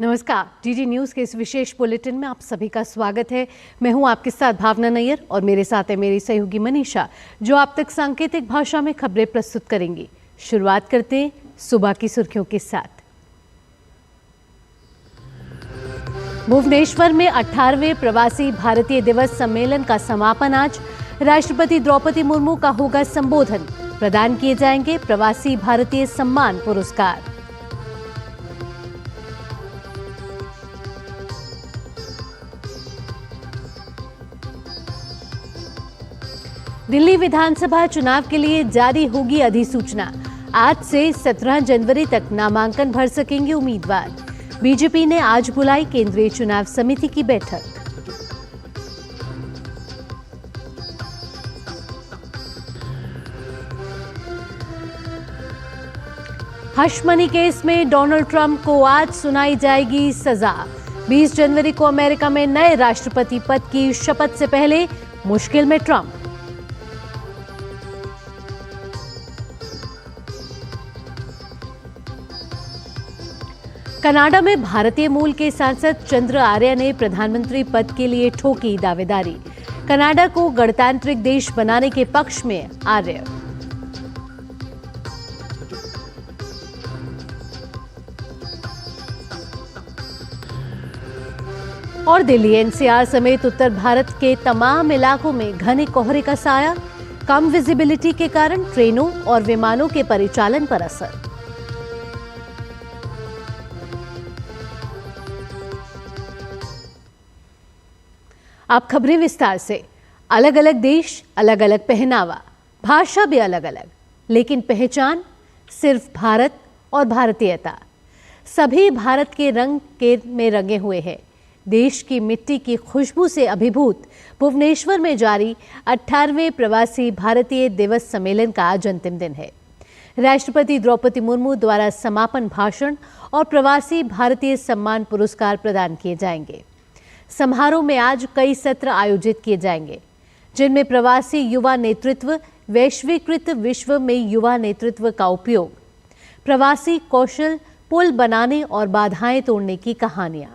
नमस्कार, DD news के इस विशेष बुलेटिन में आप सभी का स्वागत है। मैं हूं आपके साथ भावना नैयर और मेरे साथ है मेरी सहयोगी मनीषा, जो आप तक सांकेतिक भाषा में खबरें प्रस्तुत करेंगी। शुरुआत करते हैं सुबह की सुर्खियों के साथ। भुवनेश्वर में 18वें प्रवासी भारतीय दिवस सम्मेलन का समापन आज। राष्ट्रपति द्रौपदी मुर्मू का होगा संबोधन। प्रदान किए जाएंगे प्रवासी भारतीय सम्मान पुरस्कार। दिल्ली विधानसभा चुनाव के लिए जारी होगी अधिसूचना। आज से 17 जनवरी तक नामांकन भर सकेंगे उम्मीदवार। बीजेपी ने आज बुलाई केंद्रीय चुनाव समिति की बैठक। हश मनी केस में डोनाल्ड ट्रंप को आज सुनाई जाएगी सजा। 20 जनवरी को अमेरिका में नए राष्ट्रपति पद की शपथ से पहले मुश्किल में ट्रंप। कनाडा में भारतीय मूल के सांसद चंद्र आर्य ने प्रधानमंत्री पद के लिए ठोकी दावेदारी। कनाडा को गणतांत्रिक देश बनाने के पक्ष में आर्य। और दिल्ली एनसीआर समेत उत्तर भारत के तमाम इलाकों में घने कोहरे का साया। कम विजिबिलिटी के कारण ट्रेनों और विमानों के परिचालन पर असर। अब खबरें विस्तार से। अलग अलग देश, अलग अलग पहनावा, भाषा भी अलग अलग, लेकिन पहचान सिर्फ भारत और भारतीयता। सभी भारत के रंग में रंगे हुए हैं। देश की मिट्टी की खुशबू से अभिभूत भुवनेश्वर में जारी 18वें प्रवासी भारतीय दिवस सम्मेलन का आज अंतिम दिन है। राष्ट्रपति द्रौपदी मुर्मू द्वारा समापन भाषण और प्रवासी भारतीय सम्मान पुरस्कार प्रदान किए जाएंगे। समारोह में आज कई सत्र आयोजित किए जाएंगे, जिनमें प्रवासी युवा नेतृत्व, वैश्वीकृत विश्व में युवा नेतृत्व का उपयोग, प्रवासी कौशल, पुल बनाने और बाधाएं तोड़ने की कहानियां,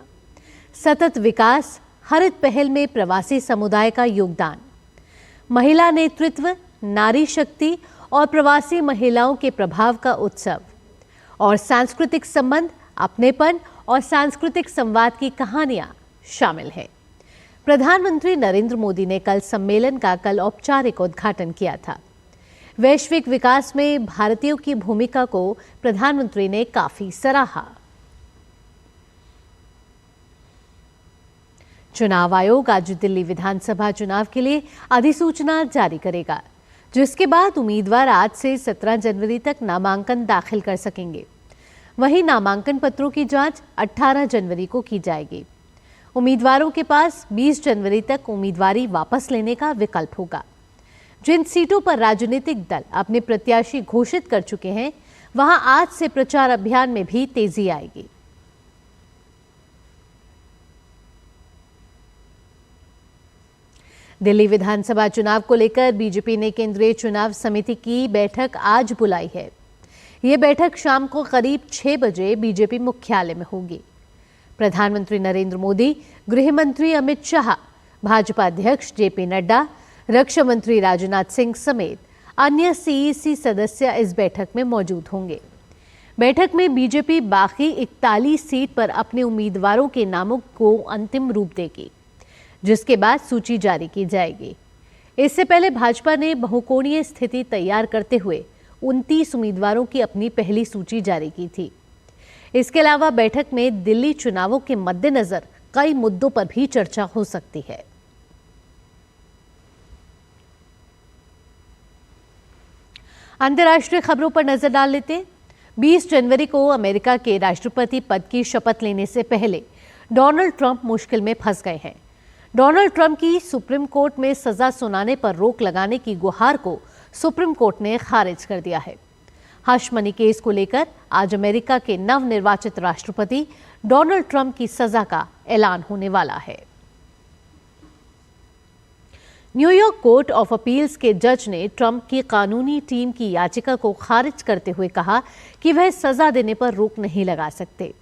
सतत विकास, हरित पहल में प्रवासी समुदाय का योगदान, महिला नेतृत्व, नारी शक्ति और प्रवासी महिलाओं के प्रभाव का उत्सव, और सांस्कृतिक संबंध, अपनेपन और सांस्कृतिक संवाद की कहानियां शामिल है। प्रधानमंत्री नरेंद्र मोदी ने कल सम्मेलन का औपचारिक उद्घाटन किया था। वैश्विक विकास में भारतीयों की भूमिका को प्रधानमंत्री ने काफी सराहा। चुनाव आयोग आज दिल्ली विधानसभा चुनाव के लिए अधिसूचना जारी करेगा, जिसके बाद उम्मीदवार आज से 17 जनवरी तक नामांकन दाखिल कर सकेंगे। वहीं नामांकन पत्रों की जांच 18 जनवरी को की जाएगी। उम्मीदवारों के पास 20 जनवरी तक उम्मीदवारी वापस लेने का विकल्प होगा। जिन सीटों पर राजनीतिक दल अपने प्रत्याशी घोषित कर चुके हैं, वहां आज से प्रचार अभियान में भी तेजी आएगी। दिल्ली विधानसभा चुनाव को लेकर बीजेपी ने केंद्रीय चुनाव समिति की बैठक आज बुलाई है। यह बैठक शाम को करीब 6 बजे बीजेपी मुख्यालय में होगी। प्रधानमंत्री नरेंद्र मोदी, गृह मंत्री अमित शाह, भाजपा अध्यक्ष जेपी नड्डा, रक्षा मंत्री राजनाथ सिंह समेत अन्य सीईसी सदस्य इस बैठक में मौजूद होंगे। बैठक में बीजेपी बाकी 41 सीट पर अपने उम्मीदवारों के नामों को अंतिम रूप देगी, जिसके बाद सूची जारी की जाएगी। इससे पहले भाजपा ने बहुकोणीय स्थिति तैयार करते हुए 29 उम्मीदवारों की अपनी पहली सूची जारी की थी। इसके अलावा बैठक में दिल्ली चुनावों के मद्देनजर कई मुद्दों पर भी चर्चा हो सकती है। अंतर्राष्ट्रीय खबरों पर नजर डाल लेते हैं। 20 जनवरी को अमेरिका के राष्ट्रपति पद की शपथ लेने से पहले डोनाल्ड ट्रंप मुश्किल में फंस गए हैं। डोनाल्ड ट्रंप की सुप्रीम कोर्ट में सजा सुनाने पर रोक लगाने की गुहार को सुप्रीम कोर्ट ने खारिज कर दिया है। हश मनी केस को लेकर आज अमेरिका के नवनिर्वाचित राष्ट्रपति डोनाल्ड ट्रंप की सजा का ऐलान होने वाला है। न्यूयॉर्क कोर्ट ऑफ अपील्स के जज ने ट्रंप की कानूनी टीम की याचिका को खारिज करते हुए कहा कि वह सजा देने पर रोक नहीं लगा सकते।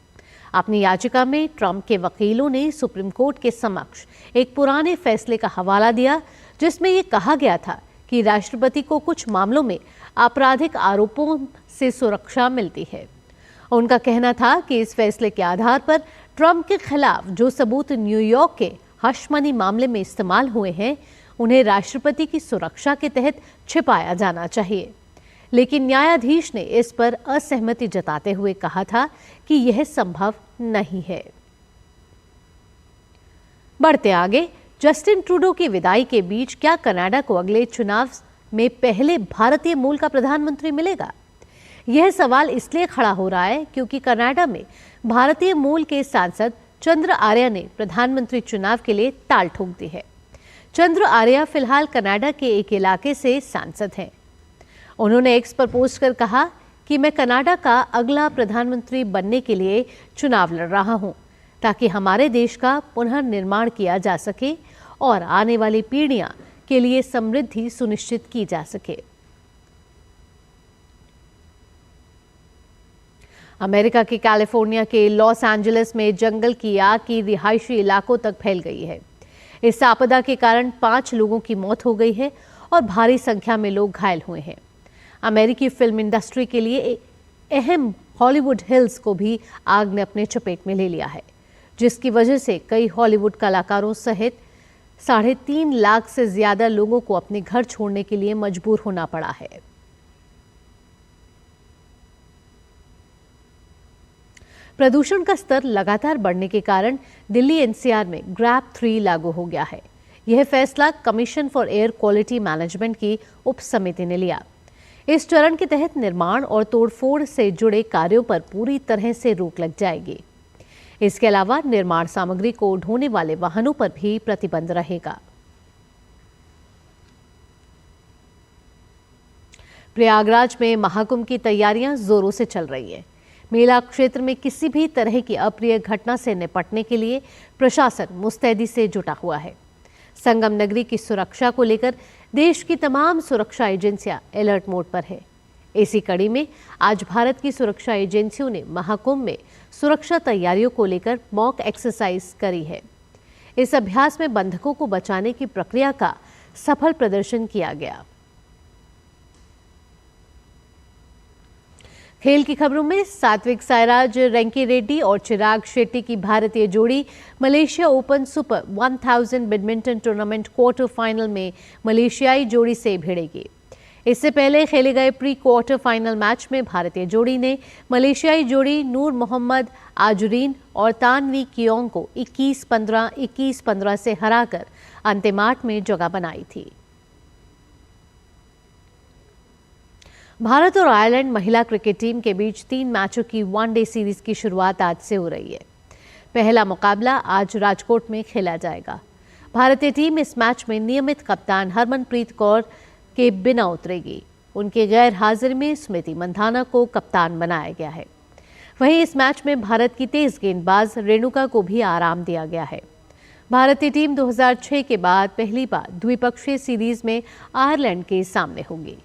अपनी याचिका में ट्रंप के वकीलों ने सुप्रीम कोर्ट के समक्ष एक पुराने फैसले का हवाला दिया, जिसमें यह कहा गया था कि राष्ट्रपति को कुछ मामलों में आपराधिक आरोपों से सुरक्षा मिलती है। उनका कहना था कि इस फैसले के आधार पर ट्रंप के खिलाफ जो सबूत न्यूयॉर्क के हश मनी मामले में इस्तेमाल हुए हैं, उन्हें राष्ट्रपति की सुरक्षा के तहत छिपाया जाना चाहिए। लेकिन न्यायाधीश ने इस पर असहमति जताते हुए कहा था कि यह संभव नहीं है। बढ़ते आगे, जस्टिन ट्रूडो की विदाई के बीच क्या कनाडा को अगले चुनाव में पहले भारतीय मूल का प्रधानमंत्री मिलेगा? यह सवाल इसलिए खड़ा हो रहा है क्योंकि कनाडा में भारतीय मूल के सांसद चंद्र आर्य ने प्रधानमंत्री चुनाव के लिए ताल ठोक दी है। चंद्र आर्य फिलहाल कनाडा के एक इलाके से सांसद हैं। उन्होंने एक्स पर पोस्ट कर कहा कि मैं कनाडा का अगला प्रधानमंत्री बनने के लिए चुनाव लड़ रहा हूं, ताकि हमारे देश का पुनर्निर्माण किया जा सके और आने वाली पीढ़ियां के लिए समृद्धि सुनिश्चित की जा सके। अमेरिका के कैलिफोर्निया के लॉस एंजलिस में जंगल की आग की रिहायशी इलाकों तक फैल गई है। इस आपदा के कारण 5 लोगों की मौत हो गई है और भारी संख्या में लोग घायल हुए हैं। अमेरिकी फिल्म इंडस्ट्री के लिए एक अहम हॉलीवुड हिल्स को भी आग ने अपने चपेट में ले लिया है, जिसकी वजह से कई हॉलीवुड कलाकारों सहित 3.5 लाख से ज्यादा लोगों को अपने घर छोड़ने के लिए मजबूर होना पड़ा है। प्रदूषण का स्तर लगातार बढ़ने के कारण दिल्ली एनसीआर में ग्रैप 3 लागू हो गया है। यह फैसला commission for air quality management की उप समिति ने लिया। इस चरण के तहत निर्माण और तोड़फोड़ से जुड़े कार्यों पर पूरी तरह से रोक लग जाएगी। इसके अलावा निर्माण सामग्री को ढोने वाले वाहनों पर भी प्रतिबंध रहेगा। प्रयागराज में महाकुंभ की तैयारियां जोरों से चल रही है। मेला क्षेत्र में किसी भी तरह की अप्रिय घटना से निपटने के लिए प्रशासन मुस्तैदी से जुटा हुआ है। संगम नगरी की सुरक्षा को लेकर देश की तमाम सुरक्षा एजेंसियां अलर्ट मोड पर है। इसी कड़ी में आज भारत की सुरक्षा एजेंसियों ने महाकुंभ में सुरक्षा तैयारियों को लेकर मॉक एक्सरसाइज करी है। इस अभ्यास में बंधकों को बचाने की प्रक्रिया का सफल प्रदर्शन किया गया। खेल की खबरों में सात्विक साईराज रैंकीरेड्डी और चिराग शेट्टी की भारतीय जोड़ी Malaysia open super 1000 badminton tournament quarter final में मलेशियाई जोड़ी से भिड़ेगी। इससे पहले खेले गए प्री क्वार्टर फाइनल मैच में भारतीय जोड़ी ने मलेशियाई जोड़ी नूर मोहम्मद आजुरीन और तानवी कियोंग को 21-15, 21-15 से हराकर अंतिम 8 में जगह बनाई थी। भारत और आयरलैंड महिला क्रिकेट टीम के बीच 3 मैचों की वनडे सीरीज की शुरुआत आज से हो रही है। पहला मुकाबला आज राजकोट में खेला जाएगा। भारतीय टीम इस मैच में नियमित कप्तान हरमनप्रीत कौर के बिना उतरेगी। उनके गैर हाजिर में स्मृति मंधाना को कप्तान बनाया गया है। वहीं इस मैच में भारत की तेज गेंदबाज रेणुका को भी आराम दिया गया है। भारतीय टीम 2006 के बाद पहली बार द्विपक्षीय सीरीज में आयरलैंड के सामने होगी।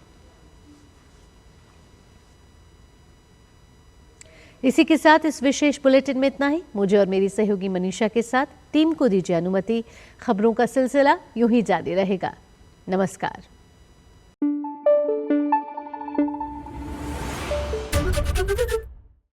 इसी के साथ इस विशेष बुलेटिन में इतना ही। मुझे और मेरी सहयोगी मनीषा के साथ टीम को दीजिए अनुमति। खबरों का सिलसिला यूं ही जारी रहेगा। नमस्कार।